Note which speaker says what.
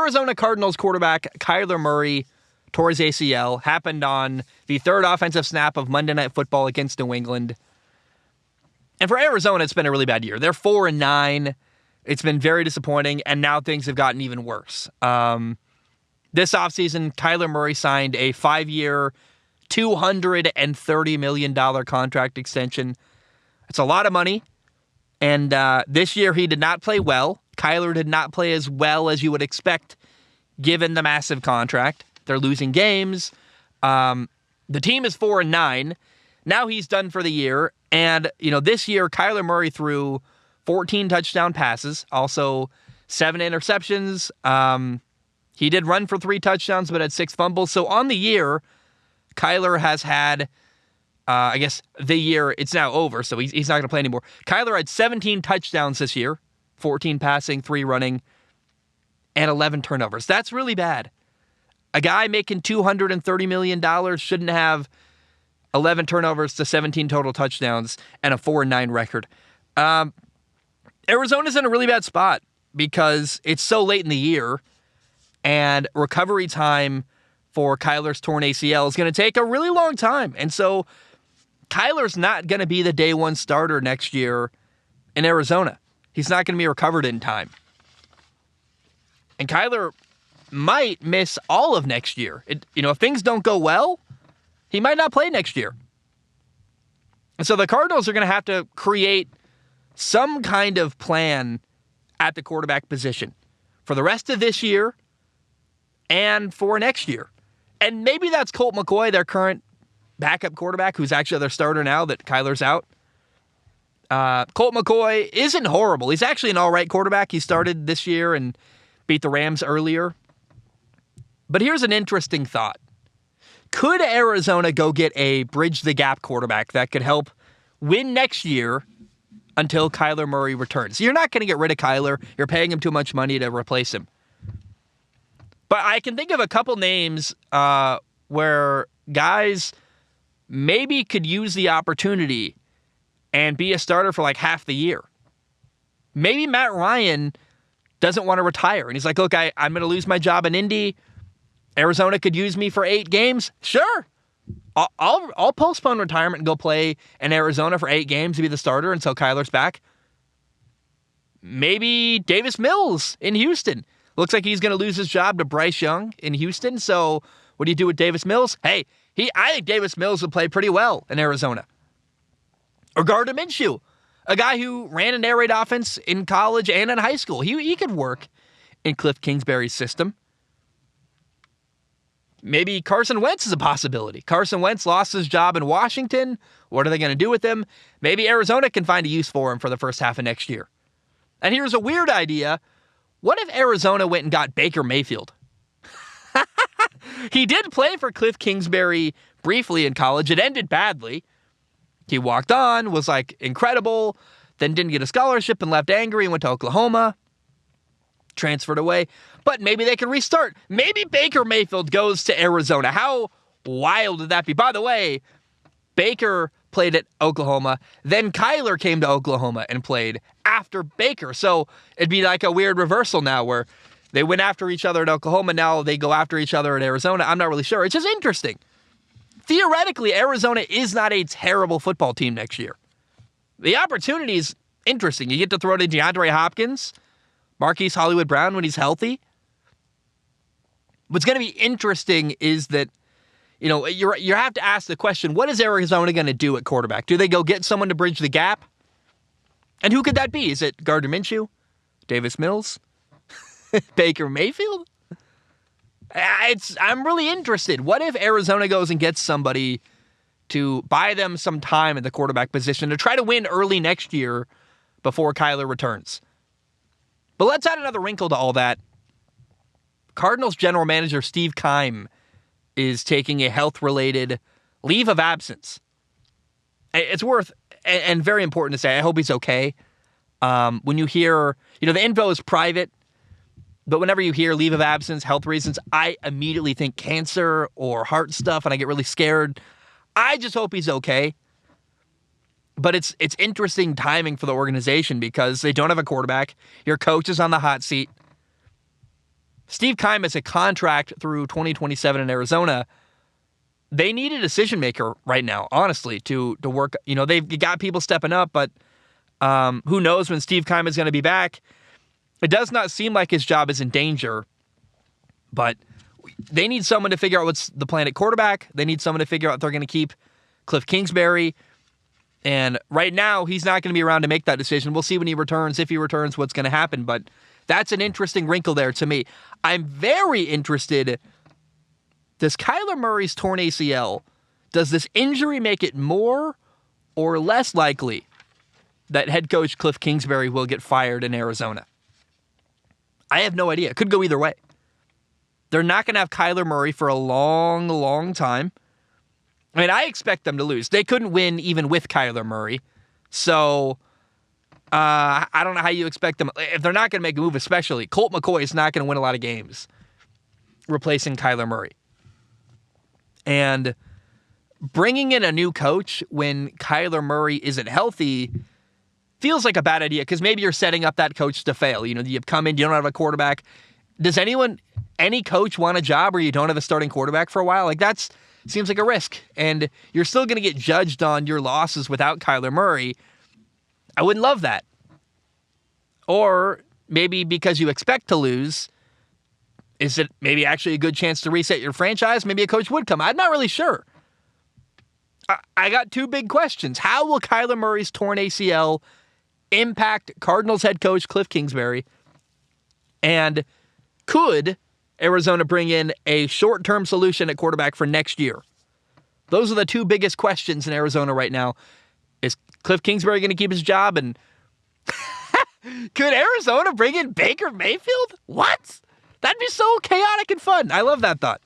Speaker 1: Arizona Cardinals quarterback Kyler Murray tore his ACL. Happened on the third offensive snap of Monday Night Football against New England. And for Arizona, it's been a really bad year. They're 4-9. It's been very disappointing, and now things have gotten even worse. This offseason, Kyler Murray signed a 5-year, $230 million contract extension. It's a lot of money. And this year, he did not play well. Kyler did not play as well as you would expect, given the massive contract. They're losing games. The team is 4-9. Now he's done for the year. And, this year, Kyler Murray threw 14 touchdown passes, also 7 interceptions. He did run for 3 touchdowns, but had 6 fumbles. So on the year, Kyler has had, the year, it's now over, so he's not going to play anymore. Kyler had 17 touchdowns this year, 14 passing, 3 running, and 11 turnovers. That's really bad. A guy making $230 million shouldn't have 11 turnovers to 17 total touchdowns and a 4-9 record. Arizona's in a really bad spot because it's so late in the year, and recovery time for Kyler's torn ACL is going to take a really long time. And so Kyler's not going to be the day one starter next year in Arizona. He's not going to be recovered in time. And Kyler might miss all of next year. If things don't go well, he might not play next year. And so the Cardinals are going to have to create some kind of plan at the quarterback position for the rest of this year and for next year. And maybe that's Colt McCoy, their current backup quarterback, who's actually their starter now that Kyler's out. Colt McCoy isn't horrible. He's actually an all right quarterback. He started this year and beat the Rams earlier. But here's an interesting thought. Could Arizona go get a bridge-the-gap quarterback that could help win next year until Kyler Murray returns? You're not going to get rid of Kyler. You're paying him too much money to replace him. But I can think of a couple names where guys maybe could use the opportunity and be a starter for like half the year. Maybe Matt Ryan doesn't want to retire. And he's like, look, I'm going to lose my job in Indy. Arizona could use me for 8 games. Sure. I'll postpone retirement and go play in Arizona for 8 games to be the starter until Kyler's back. Maybe Davis Mills in Houston. Looks like he's going to lose his job to Bryce Young in Houston. So what do you do with Davis Mills? Hey, I think Davis Mills would play pretty well in Arizona. Or Gardner Minshew, a guy who ran an air raid offense in college and in high school. He could work in Cliff Kingsbury's system. Maybe Carson Wentz is a possibility. Carson Wentz lost his job in Washington. What are they going to do with him? Maybe Arizona can find a use for him for the first half of next year. And here's a weird idea. What if Arizona went and got Baker Mayfield? He did play for Cliff Kingsbury briefly in college. It ended badly. He walked on, was incredible, then didn't get a scholarship and left angry and went to Oklahoma. Transferred away. But maybe they can restart. Maybe Baker Mayfield goes to Arizona. How wild would that be? By the way, Baker played at Oklahoma. Then Kyler came to Oklahoma and played after Baker. So it'd be like a weird reversal now where they went after each other at Oklahoma. Now they go after each other at Arizona. I'm not really sure. It's just interesting. Theoretically, Arizona is not a terrible football team next year. The opportunity is interesting. You get to throw to DeAndre Hopkins, Marquise Hollywood Brown when he's healthy. What's going to be interesting is that, you have to ask the question, what is Arizona going to do at quarterback? Do they go get someone to bridge the gap? And who could that be? Is it Gardner Minshew? Davis Mills? Baker Mayfield? I'm really interested. What if Arizona goes and gets somebody to buy them some time at the quarterback position to try to win early next year before Kyler returns? But let's add another wrinkle to all that. Cardinals general manager Steve Keim is taking a health-related leave of absence. It's worth and very important to say, I hope he's okay. When you hear, the info is private, but whenever you hear leave of absence, health reasons, I immediately think cancer or heart stuff, and I get really scared. I just hope he's okay. But it's interesting timing for the organization because they don't have a quarterback. Your coach is on the hot seat. Steve Keim has a contract through 2027 in Arizona. They need a decision maker right now, honestly, to work. They've got people stepping up, but who knows when Steve Keim is going to be back. It does not seem like his job is in danger, but they need someone to figure out what's the plan at quarterback. They need someone to figure out if they're going to keep Cliff Kingsbury. And right now, he's not going to be around to make that decision. We'll see when he returns, if he returns, what's going to happen. But that's an interesting wrinkle there to me. I'm very interested. Does Kyler Murray's torn ACL, does this injury make it more or less likely that head coach Cliff Kingsbury will get fired in Arizona? I have no idea. It could go either way. They're not going to have Kyler Murray for a long, long time. I mean, I expect them to lose. They couldn't win even with Kyler Murray. So, I don't know how you expect them. If they're not going to make a move, especially, Colt McCoy is not going to win a lot of games replacing Kyler Murray. And bringing in a new coach when Kyler Murray isn't healthy feels like a bad idea because maybe you're setting up that coach to fail. You've come in, you don't have a quarterback. Does any coach want a job where you don't have a starting quarterback for a while? Like, that's seems like a risk. And you're still going to get judged on your losses without Kyler Murray. I wouldn't love that. Or maybe because you expect to lose, is it maybe actually a good chance to reset your franchise? Maybe a coach would come. I'm not really sure. I got two big questions. How will Kyler Murray's torn ACL impact Cardinals head coach Cliff Kingsbury? And could Arizona bring in a short-term solution at quarterback for next year? Those are the two biggest questions in Arizona right now. Is Cliff Kingsbury going to keep his job? And could Arizona bring in Baker Mayfield? What? That'd be so chaotic and fun. I love that thought.